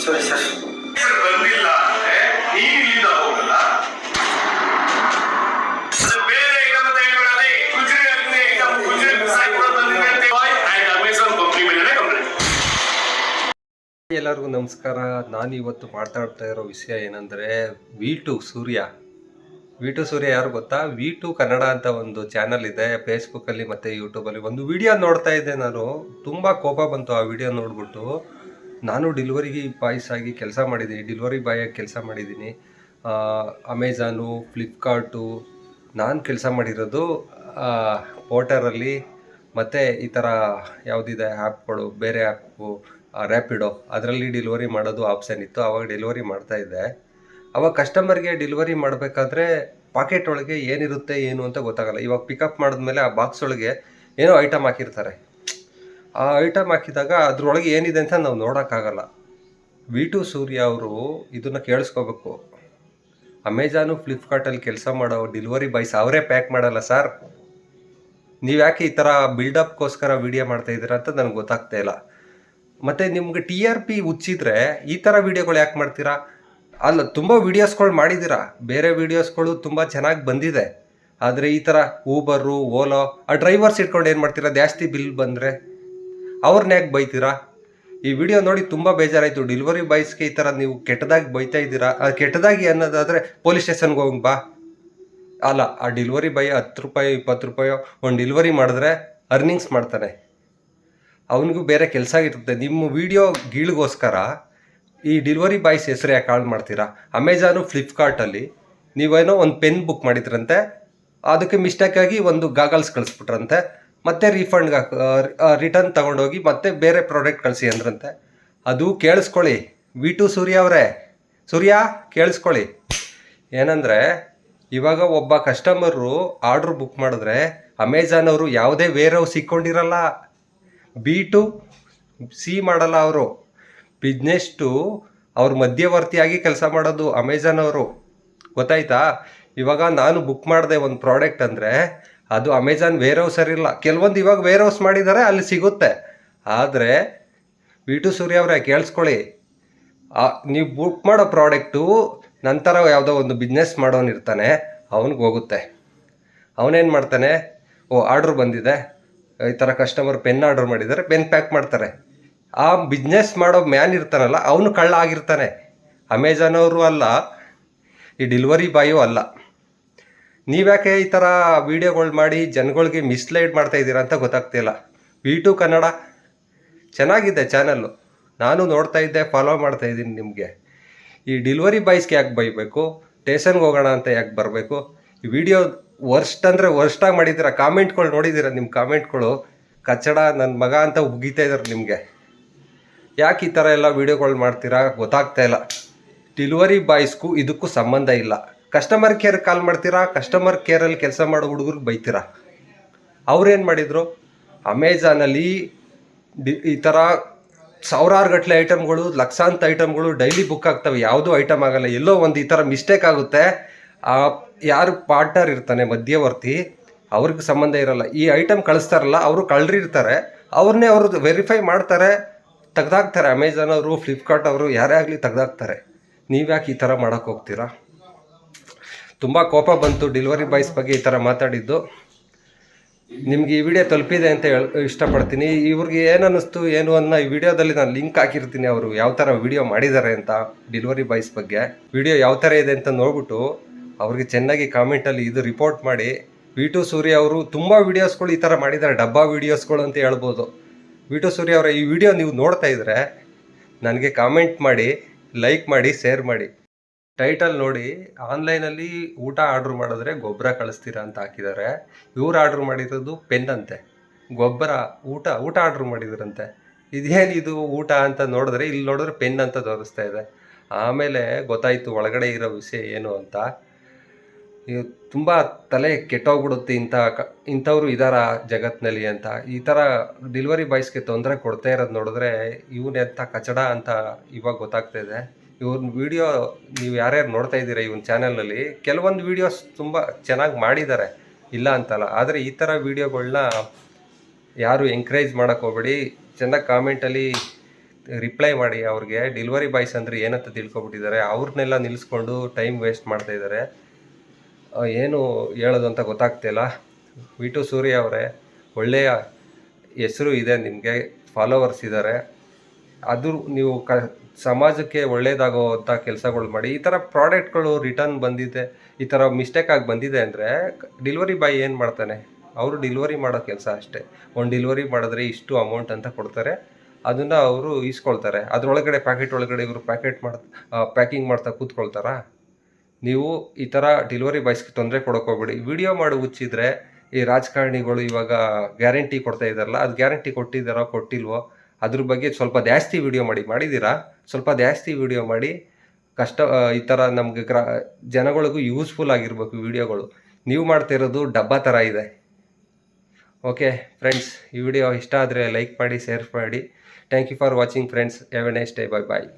ಸರಿ ಸರ್. ಬಂದಿಲ್ಲ ಅಂದ್ರೆ ನೀನು ಇಲ್ಲಿಂದ ಹೋಗಲ್ಲ. ಬೇರೆ ಎಲ್ಲರಿಗೂ ನಮಸ್ಕಾರ. ನಾನು ಇವತ್ತು ಮಾತಾಡ್ತಾ ಇರೋ ವಿಷಯ ಏನಂದರೆ ವಿ2 ಸೂರ್ಯ ಯಾರು ಗೊತ್ತಾ? ವಿ2 ಕನ್ನಡ ಅಂತ ಒಂದು ಚಾನಲ್ ಇದೆ ಫೇಸ್ಬುಕ್ಕಲ್ಲಿ ಮತ್ತು ಯೂಟ್ಯೂಬಲ್ಲಿ. ಒಂದು ವಿಡಿಯೋ ನೋಡ್ತಾ ಇದ್ದೆ ನಾನು, ತುಂಬ ಕೋಪ ಬಂತು ಆ ವಿಡಿಯೋ ನೋಡ್ಬಿಟ್ಟು. ನಾನು ಡೆಲಿವರಿ ಬಾಯ್ಸ್ ಆಗಿ ಕೆಲಸ ಮಾಡಿದ್ದೀನಿ, ಡೆಲಿವರಿ ಬಾಯ್ ಆಗಿ ಕೆಲಸ ಮಾಡಿದ್ದೀನಿ. ಅಮೆಝಾನು, ಫ್ಲಿಪ್ಕಾರ್ಟು, ನಾನು ಕೆಲಸ ಮಾಡಿರೋದು ಪೋರ್ಟರಲ್ಲಿ. ಮತ್ತು ಈ ಥರ ಯಾವುದಿದೆ ಆ್ಯಪ್ಗಳು, ಬೇರೆ ಆ್ಯಪು, ರ್ಯಾಪಿಡೋ, ಅದರಲ್ಲಿ ಡೆಲಿವರಿ ಮಾಡೋದು ಆಪ್ಷನ್ ಇತ್ತು. ಆವಾಗ ಡೆಲಿವರಿ ಮಾಡ್ತಾಯಿದ್ದೆ. ಆವಾಗ ಕಸ್ಟಮರ್ಗೆ ಡೆಲಿವರಿ ಮಾಡಬೇಕಾದ್ರೆ ಪಾಕೆಟ್ ಒಳಗೆ ಏನಿರುತ್ತೆ ಏನು ಅಂತ ಗೊತ್ತಾಗಲ್ಲ. ಇವಾಗ ಪಿಕಪ್ ಮಾಡಿದ್ಮೇಲೆ ಆ ಬಾಕ್ಸ್ ಒಳಗೆ ಏನೋ ಐಟಮ್ ಹಾಕಿರ್ತಾರೆ. ಆ ಐಟಮ್ ಹಾಕಿದಾಗ ಅದ್ರೊಳಗೆ ಏನಿದೆ ಅಂತ ನಾವು ನೋಡೋಕ್ಕಾಗಲ್ಲ. ವಿ2 ಸೂರ್ಯ ಅವರು ಇದನ್ನು ಕೇಳಿಸ್ಕೋಬೇಕು. ಅಮೆಝಾನು, ಫ್ಲಿಪ್ಕಾರ್ಟಲ್ಲಿ ಕೆಲಸ ಮಾಡೋ ಡೆಲಿವರಿ ಬಾಯ್ಸ್ ಅವರೇ ಪ್ಯಾಕ್ ಮಾಡಲ್ಲ ಸರ್. ನೀವು ಯಾಕೆ ಈ ಥರ ಬಿಲ್ಡಪ್ಗೋಸ್ಕರ ವೀಡಿಯೋ ಮಾಡ್ತಾಯಿದ್ದೀರಾ ಅಂತ ನನಗೆ ಗೊತ್ತಾಗ್ತಾ ಇಲ್ಲ. ಮತ್ತು ನಿಮ್ಗೆ TRP ಹುಚ್ಚಿದ್ರೆ ಈ ಥರ ವೀಡಿಯೋಗಳು ಯಾಕೆ ಮಾಡ್ತೀರಾ? ಅಲ್ಲ, ತುಂಬ ವೀಡಿಯೋಸ್ಗಳು ಮಾಡಿದ್ದೀರಾ, ಬೇರೆ ವೀಡಿಯೋಸ್ಗಳು ತುಂಬ ಚೆನ್ನಾಗಿ ಬಂದಿದೆ. ಆದರೆ ಈ ಥರ ಊಬರು, ಓಲೋ, ಆ ಡ್ರೈವರ್ಸ್ ಇಟ್ಕೊಂಡು ಏನು ಮಾಡ್ತೀರಾ? ಜಾಸ್ತಿ ಬಿಲ್ ಬಂದರೆ ಅವ್ರನ್ನ ಯಾಕೆ ಬೈತೀರಾ? ಈ ವಿಡಿಯೋ ನೋಡಿ ತುಂಬ ಬೇಜಾರಾಯಿತು. ಡೆಲಿವರಿ ಬಾಯ್ಸ್ಗೆ ಈ ಥರ ನೀವು ಕೆಟ್ಟದಾಗಿ ಬೈತಾ ಇದ್ದೀರಾ. ಕೆಟ್ಟದಾಗಿ ಅನ್ನೋದಾದರೆ ಪೊಲೀಸ್ ಸ್ಟೇಷನ್ಗೆ ಹೋಗಿ ಬಾ. ಅಲ್ಲ, ಆ ಡೆಲಿವರಿ ಬಾಯ್ 10 ರೂಪಾಯಿ 20 ರೂಪಾಯೋ ಒಂದು ಡೆಲಿವರಿ ಮಾಡಿದ್ರೆ ಅರ್ನಿಂಗ್ಸ್ ಮಾಡ್ತಾನೆ, ಅವನಿಗೂ ಬೇರೆ ಕೆಲಸ ಇರುತ್ತೆ. ನಿಮ್ಮ ವಿಡಿಯೋ ಗೀಳಿಗೋಸ್ಕರ ಈ ಡೆಲಿವರಿ ಬಾಯ್ಸ್ ಹೆಸರು ಯಾಕೆ ಹಾಳು ಮಾಡ್ತೀರಾ? ಅಮೆಝಾನು, ಫ್ಲಿಪ್ಕಾರ್ಟಲ್ಲಿ ನೀವೇನೋ ಒಂದು ಪೆನ್ ಬುಕ್ ಮಾಡಿದ್ರಂತೆ, ಅದಕ್ಕೆ ಮಿಸ್ಟೇಕಾಗಿ ಒಂದು ಗಾಗಲ್ಸ್ ಕಳಿಸ್ಬಿಟ್ರಂತೆ, ಮತ್ತೆ ರೀಫಂಡ್ಗೆ ರಿಟರ್ನ್ ತೊಗೊಂಡೋಗಿ ಮತ್ತೆ ಬೇರೆ ಪ್ರಾಡಕ್ಟ್ ಕಳಿಸಿ ಅಂದ್ರಂತೆ. ಅದು ಕೇಳಿಸ್ಕೊಳ್ಳಿ ವಿ2 ಸೂರ್ಯ ಅವರೇ, ಸೂರ್ಯ ಕೇಳಿಸ್ಕೊಳ್ಳಿ. ಏನಂದರೆ ಇವಾಗ ಒಬ್ಬ ಕಸ್ಟಮರು ಆರ್ಡ್ರ್ ಬುಕ್ ಮಾಡಿದ್ರೆ ಅಮೆಝಾನ್ ಅವರು ಯಾವುದೇ ವೇರ್ ಹೌಸ್ ಇಕ್ಕೊಂಡಿರಲ್ಲ, B2C ಮಾಡಲ್ಲ. ಅವರು ಬಿಸ್ನೆಸ್ ಅವ್ರ ಮಧ್ಯವರ್ತಿಯಾಗಿ ಕೆಲಸ ಮಾಡೋದು ಅಮೆಝಾನ್ ಅವರು, ಗೊತ್ತಾಯ್ತಾ? ಇವಾಗ ನಾನು ಬುಕ್ ಮಾಡಿದೆ ಒಂದು ಪ್ರಾಡಕ್ಟ್ ಅಂದರೆ ಅದು ಅಮೆಝಾನ್ ವೇರ್ ಹೌಸ್ ಇರಲ್ಲ. ಕೆಲವೊಂದು ಇವಾಗ ವೇರ್ ಹೌಸ್ ಮಾಡಿದ್ದಾರೆ, ಅಲ್ಲಿ ಸಿಗುತ್ತೆ. ಆದರೆ ವಿ2 ಸೂರ್ಯ ಅವರೇ ಕೇಳಿಸ್ಕೊಳ್ಳಿ, ನೀವು ಬುಕ್ ಮಾಡೋ ಪ್ರಾಡಕ್ಟು ನಂತರ ಯಾವುದೋ ಒಂದು ಬಿಸ್ನೆಸ್ ಮಾಡೋನಿರ್ತಾನೆ, ಅವನಿಗೆ ಹೋಗುತ್ತೆ. ಅವನೇನು ಮಾಡ್ತಾನೆ, ಆರ್ಡ್ರ್ ಬಂದಿದೆ, ಈ ಥರ ಕಸ್ಟಮರ್ ಪೆನ್ ಆರ್ಡರ್ ಮಾಡಿದ್ದಾರೆ, ಪೆನ್ ಪ್ಯಾಕ್ ಮಾಡ್ತಾರೆ. ಆ ಬಿಸ್ನೆಸ್ ಮಾಡೋ ಮ್ಯಾನ್ ಇರ್ತಾನಲ್ಲ, ಅವನು ಕಳ್ಳ ಆಗಿರ್ತಾನೆ. ಅಮೆಝಾನ್ ಅವರು ಅಲ್ಲ, ಈ ಡೆಲಿವರಿ ಬಾಯೂ ಅಲ್ಲ. ನೀವ್ಯಾಕೆ ಈ ಥರ ವೀಡಿಯೋಗಳು ಮಾಡಿ ಜನಗಳಿಗೆ ಮಿಸ್ಲೈಡ್ ಮಾಡ್ತಾಯಿದ್ದೀರಾ ಅಂತ ಗೊತ್ತಾಗ್ತಿಲ್ಲ. ವಿ2 ಕನ್ನಡ ಚೆನ್ನಾಗಿದೆ ಚಾನಲ್ಲು, ನಾನು ನೋಡ್ತಾ ಇದ್ದೆ, ಫಾಲೋ ಮಾಡ್ತಾಯಿದ್ದೀನಿ. ನಿಮಗೆ ಈ ಡೆಲಿವರಿ ಬಾಯ್ಸ್ಗೆ ಯಾಕೆ ಬೈಬೇಕು? ಸ್ಟೇಷನ್ಗೆ ಹೋಗೋಣ ಅಂತ ಯಾಕೆ ಬರಬೇಕು? ಈ ವಿಡಿಯೋ ವರ್ಸ್ಟ್ ಅಂದರೆ ವರ್ಸ್ಟಾಗಿ ಮಾಡಿದ್ದೀರಾ. ಕಾಮೆಂಟ್ಗಳು ನೋಡಿದ್ದೀರಾ? ನಿಮ್ಮ ಕಾಮೆಂಟ್ಗಳು ಕಚ್ಚಡ ನನ್ನ ಮಗ ಅಂತ ಉಗೀತಾ ಇದ್ದಾರೆ ನಿಮಗೆ. ಯಾಕೆ ಈ ಥರ ಎಲ್ಲ ವೀಡಿಯೋಗಳು ಮಾಡ್ತೀರಾ ಗೊತ್ತಾಗ್ತಾ ಇಲ್ಲ. ಡೆಲಿವರಿ ಬಾಯ್ಸ್ಗೂ ಇದಕ್ಕೂ ಸಂಬಂಧ ಇಲ್ಲ. ಕಸ್ಟಮರ್ ಕೇರ್ಗೆ ಕಾಲ್ ಮಾಡ್ತೀರಾ, ಕಸ್ಟಮರ್ ಕೇರಲ್ಲಿ ಕೆಲಸ ಮಾಡೋ ಹುಡುಗರಿಗೆ ಬೈತೀರಾ. ಅವ್ರೇನು ಮಾಡಿದರು? ಅಮೆಝಾನಲ್ಲಿ ಈ ಥರ ಸಾವಿರಾರು ಗಟ್ಟಲೆ ಐಟಮ್ಗಳು, ಲಕ್ಷಾಂತರ ಐಟಮ್ಗಳು ಡೈಲಿ ಬುಕ್ ಆಗ್ತವೆ, ಯಾವುದೂ ಐಟಮ್ ಆಗಲ್ಲ. ಎಲ್ಲೋ ಒಂದು ಈ ಥರ ಮಿಸ್ಟೇಕ್ ಆಗುತ್ತೆ. ಯಾರು ಪಾರ್ಟ್ನರ್ ಇರ್ತಾನೆ, ಮಧ್ಯವರ್ತಿ, ಅವ್ರಿಗೆ ಸಂಬಂಧ ಇರಲ್ಲ. ಈ ಐಟಮ್ ಕಳಿಸ್ತಾರಲ್ಲ, ಅವರು ಕಳ್ಳರಿರ್ತಾರೆ, ಅವ್ರನ್ನೇ ಅವರು ವೆರಿಫೈ ಮಾಡ್ತಾರೆ, ತೆಗ್ದಾಕ್ತಾರೆ. ಅಮೆಝಾನ್ ಅವರು, ಫ್ಲಿಪ್ಕಾರ್ಟ್ ಅವರು, ಯಾರೇ ಆಗಲಿ ತೆಗ್ದಾಕ್ತಾರೆ. ನೀವ್ಯಾಕೆ ಈ ಥರ ಮಾಡೋಕ್ಕೆ ಹೋಗ್ತೀರಾ? ತುಂಬ ಕೋಪ ಬಂತು ಡೆಲಿವರಿ ಬಾಯ್ಸ್ ಬಗ್ಗೆ ಈ ಥರ ಮಾತಾಡಿದ್ದು. ನಿಮ್ಗೆ ಈ ವಿಡಿಯೋ ತಲುಪಿದೆ ಅಂತ ಇಷ್ಟಪಡ್ತೀನಿ. ಇವ್ರಿಗೆ ಏನು ಅನ್ನಿಸ್ತು ಏನು ಅನ್ನೋ ಈ ವಿಡಿಯೋದಲ್ಲಿ ನಾನು ಲಿಂಕ್ ಹಾಕಿರ್ತೀನಿ, ಅವರು ಯಾವ ಥರ ವಿಡಿಯೋ ಮಾಡಿದ್ದಾರೆ ಅಂತ ಡೆಲಿವರಿ ಬಾಯ್ಸ್ ಬಗ್ಗೆ. ವಿಡಿಯೋ ಯಾವ ಥರ ಇದೆ ಅಂತ ನೋಡ್ಬಿಟ್ಟು ಅವ್ರಿಗೆ ಚೆನ್ನಾಗಿ ಕಾಮೆಂಟಲ್ಲಿ ಇದು ರಿಪೋರ್ಟ್ ಮಾಡಿ. ವಿ2 ಸೂರ್ಯ ಅವರು ತುಂಬ ವೀಡಿಯೋಸ್ಗಳು ಈ ಥರ ಮಾಡಿದ್ದಾರೆ, ಡಬ್ಬಾ ವೀಡಿಯೋಸ್ಗಳು ಅಂತ ಹೇಳ್ಬೋದು. ವಿ2 ಸೂರ್ಯ ಅವರ ಈ ವಿಡಿಯೋ ನೀವು ನೋಡ್ತಾ ಇದ್ದರೆ ನನಗೆ ಕಾಮೆಂಟ್ ಮಾಡಿ, ಲೈಕ್ ಮಾಡಿ, ಶೇರ್ ಮಾಡಿ. ಟೈಟಲ್ ನೋಡಿ, ಆನ್ಲೈನಲ್ಲಿ ಊಟ ಆರ್ಡ್ರ್ ಮಾಡಿದ್ರೆ ಗೊಬ್ಬರ ಕಳಿಸ್ತೀರಾ ಅಂತ ಹಾಕಿದ್ದಾರೆ. ಇವ್ರು ಆರ್ಡ್ರ್ ಮಾಡಿರೋದು ಪೆನ್ ಅಂತೆ, ಗೊಬ್ಬರ ಊಟ ಆರ್ಡ್ರ್ ಮಾಡಿದ್ರಂತೆ. ಇದೇನಿದು ಊಟ ಅಂತ ನೋಡಿದ್ರೆ, ಇಲ್ಲಿ ನೋಡಿದ್ರೆ ಪೆನ್ ಅಂತ ತೋರಿಸ್ತಾ ಇದೆ. ಆಮೇಲೆ ಗೊತ್ತಾಯಿತು ಒಳಗಡೆ ಇರೋ ವಿಷಯ ಏನು ಅಂತ. ತುಂಬ ತಲೆ ಕೆಟ್ಟೋಗ್ಬಿಡುತ್ತೆ, ಇಂಥವ್ರು ಇದ್ದಾರ ಜಗತ್ತಿನಲ್ಲಿ ಅಂತ. ಈ ಥರ ಡೆಲಿವರಿ ಬಾಯ್ಸ್ಗೆ ತೊಂದರೆ ಕೊಡ್ತಾ ಇರೋದು ನೋಡಿದ್ರೆ ಇವನೆಂಥ ಕಚಡ ಅಂತ ಇವಾಗ ಗೊತ್ತಾಗ್ತಾ ಇದೆ. ಇವ್ನ ವಿಡಿಯೋ ನೀವು ಯಾರ್ಯಾರು ನೋಡ್ತಾ ಇದ್ದೀರಾ ಇವನ್ ಚಾನಲ್ನಲ್ಲಿ, ಕೆಲವೊಂದು ವೀಡಿಯೋಸ್ ತುಂಬ ಚೆನ್ನಾಗಿ ಮಾಡಿದ್ದಾರೆ, ಇಲ್ಲ ಅಂತಲ್ಲ. ಆದರೆ ಈ ಥರ ವೀಡಿಯೋಗಳನ್ನ ಯಾರು ಎಂಕರೇಜ್ ಮಾಡೋಕ್ಕೆ ಹೋಗ್ಬೇಡಿ. ಚೆನ್ನಾಗಿ ಕಾಮೆಂಟಲ್ಲಿ ರಿಪ್ಲೈ ಮಾಡಿ ಅವ್ರಿಗೆ. ಡೆಲಿವರಿ ಬಾಯ್ಸ್ ಅಂದರೆ ಏನಂತ ತಿಳ್ಕೊಬಿಟ್ಟಿದ್ದಾರೆ, ಅವ್ರನ್ನೆಲ್ಲ ನಿಲ್ಲಿಸ್ಕೊಂಡು ಟೈಮ್ ವೇಸ್ಟ್ ಮಾಡ್ತಾ ಇದ್ದಾರೆ. ಏನು ಹೇಳೋದು ಅಂತ ಗೊತ್ತಾಗ್ತಿಲ್ಲ. ವಿ2 ಸೂರ್ಯ ಅವರೇ, ಒಳ್ಳೆಯ ಹೆಸರು ಇದೆ ನಿಮಗೆ, ಫಾಲೋವರ್ಸ್ ಇದ್ದಾರೆ. ಅದು ನೀವು ಸಮಾಜಕ್ಕೆ ಒಳ್ಳೇದಾಗೋವಂಥ ಕೆಲಸಗಳು ಮಾಡಿ. ಈ ಥರ ಪ್ರಾಡಕ್ಟ್ಗಳು ರಿಟರ್ನ್ ಬಂದಿದೆ, ಈ ಥರ ಮಿಸ್ಟೇಕಾಗಿ ಬಂದಿದೆ ಅಂದರೆ ಡೆಲಿವರಿ ಬಾಯ್ ಏನು ಮಾಡ್ತಾನೆ, ಅವರು ಡೆಲಿವರಿ ಮಾಡೋ ಕೆಲಸ ಅಷ್ಟೇ. ಒಂದು ಡೆಲಿವರಿ ಮಾಡಿದ್ರೆ ಇಷ್ಟು ಅಮೌಂಟ್ ಅಂತ ಕೊಡ್ತಾರೆ, ಅದನ್ನು ಅವರು ಈಸ್ಕೊಳ್ತಾರೆ. ಅದರೊಳಗಡೆ ಪ್ಯಾಕೆಟ್ ಒಳಗಡೆ ಇವರು ಪ್ಯಾಕಿಂಗ್ ಮಾಡ್ತಾ ಕೂತ್ಕೊಳ್ತಾರಾ? ನೀವು ಈ ಥರ ಡೆಲಿವರಿ ಬಾಯ್ಸ್ಗೆ ತೊಂದರೆ ಕೊಡೋಕೋಗ್ಬೇಡಿ. ವಿಡಿಯೋ ಮಾಡಿ ಹುಚ್ಚಿದ್ರೆ ಈ ರಾಜಕಾರಣಿಗಳು ಇವಾಗ ಗ್ಯಾರಂಟಿ ಕೊಡ್ತಾ ಇದ್ದಾರಲ್ಲ, ಅದು ಗ್ಯಾರಂಟಿ ಕೊಟ್ಟಿದ್ದಾರೋ ಕೊಟ್ಟಿಲ್ವೋ ಅದ್ರ ಬಗ್ಗೆ ಸ್ವಲ್ಪ ಜಾಸ್ತಿ ವಿಡಿಯೋ ಮಾಡಿದ್ದೀರಾ? ಸ್ವಲ್ಪ ಜಾಸ್ತಿ ವಿಡಿಯೋ ಮಾಡಿ ಈ ಥರ ನಮಗೆ ಜನಗಳಿಗೂ ಯೂಸ್ಫುಲ್ ಆಗಿರ್ಬೇಕು ವಿಡಿಯೋಗಳು. ನೀವು ಮಾಡ್ತಾ ಇರೋದು ಡಬ್ಬಾ ಥರ ಇದೆ. ಓಕೆ ಫ್ರೆಂಡ್ಸ್, ಈ ವಿಡಿಯೋ ಇಷ್ಟ ಆದರೆ ಲೈಕ್ ಮಾಡಿ, ಶೇರ್ ಮಾಡಿ. Thank you for watching friends. Have a nice day. Bye bye.